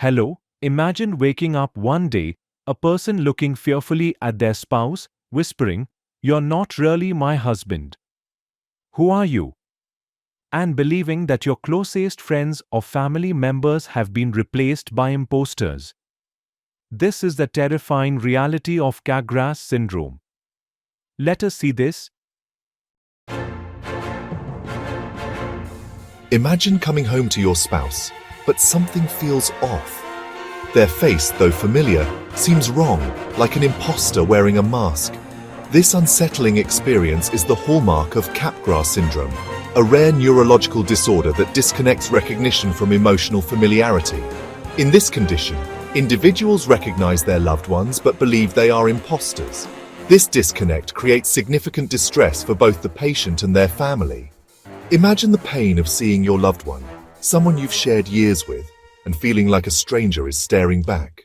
Hello, imagine waking up one day, a person looking fearfully at their spouse, whispering, "You're not really my husband. Who are you?" And believing that your closest friends or family members have been replaced by imposters. This is the terrifying reality of Capgras syndrome. Let us see this. Imagine coming home to your spouse, but something feels off. Their face, though familiar, seems wrong, like an imposter wearing a mask. This unsettling experience is the hallmark of Capgras syndrome, a rare neurological disorder that disconnects recognition from emotional familiarity. In this condition, individuals recognize their loved ones but believe they are imposters. This disconnect creates significant distress for both the patient and their family. Imagine the pain of seeing your loved one, someone you've shared years with, and feeling like a stranger is staring back.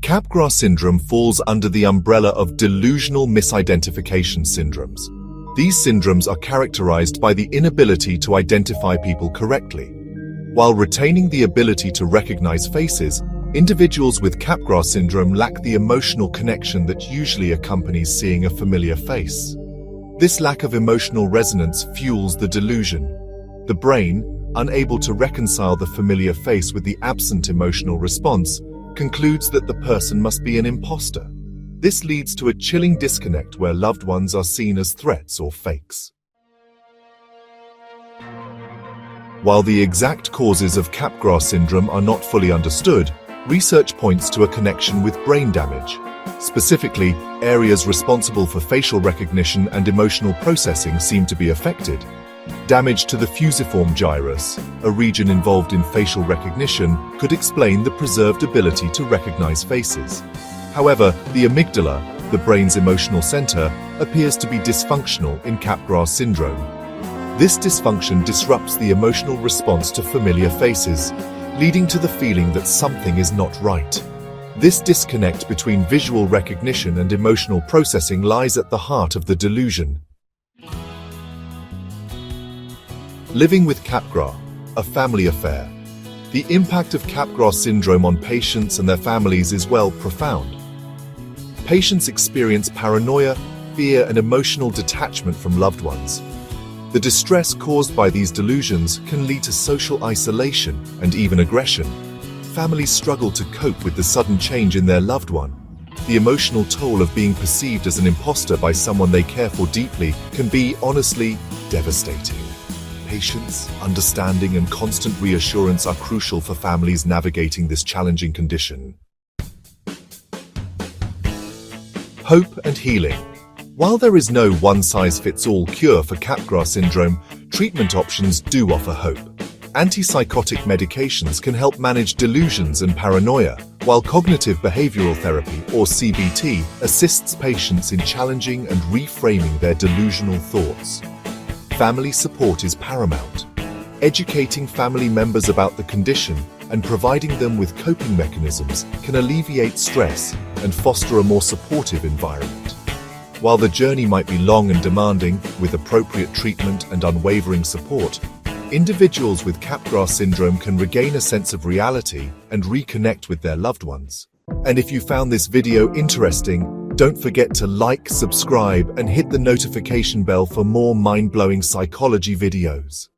Capgras syndrome falls under the umbrella of delusional misidentification syndromes. These syndromes are characterized by the inability to identify people correctly. While retaining the ability to recognize faces, individuals with Capgras syndrome lack the emotional connection that usually accompanies seeing a familiar face. This lack of emotional resonance fuels the delusion. The brain, unable to reconcile the familiar face with the absent emotional response, concludes that the person must be an imposter. This leads to a chilling disconnect where loved ones are seen as threats or fakes. While the exact causes of Capgras syndrome are not fully understood, research points to a connection with brain damage. Specifically, areas responsible for facial recognition and emotional processing seem to be affected. Damage to the fusiform gyrus, a region involved in facial recognition, could explain the preserved ability to recognize faces. However, the amygdala, the brain's emotional center, appears to be dysfunctional in Capgras syndrome. This dysfunction disrupts the emotional response to familiar faces, leading to the feeling that something is not right. This disconnect between visual recognition and emotional processing lies at the heart of the delusion. Living with Capgras, a family affair. The impact of Capgras syndrome on patients and their families is profound. Patients experience paranoia, fear, and emotional detachment from loved ones. The distress caused by these delusions can lead to social isolation and even aggression. Families struggle to cope with the sudden change in their loved one. The emotional toll of being perceived as an imposter by someone they care for deeply can be, honestly, devastating. Patience, understanding, and constant reassurance are crucial for families navigating this challenging condition. Hope and healing. While there is no one-size-fits-all cure for Capgras syndrome, treatment options do offer hope. Antipsychotic medications can help manage delusions and paranoia, while cognitive behavioral therapy, or CBT, assists patients in challenging and reframing their delusional thoughts. Family support is paramount. Educating family members about the condition and providing them with coping mechanisms can alleviate stress and foster a more supportive environment. While the journey might be long and demanding, with appropriate treatment and unwavering support, individuals with Capgras syndrome can regain a sense of reality and reconnect with their loved ones. And if you found this video interesting, don't forget to like, subscribe, and hit the notification bell for more mind-blowing psychology videos.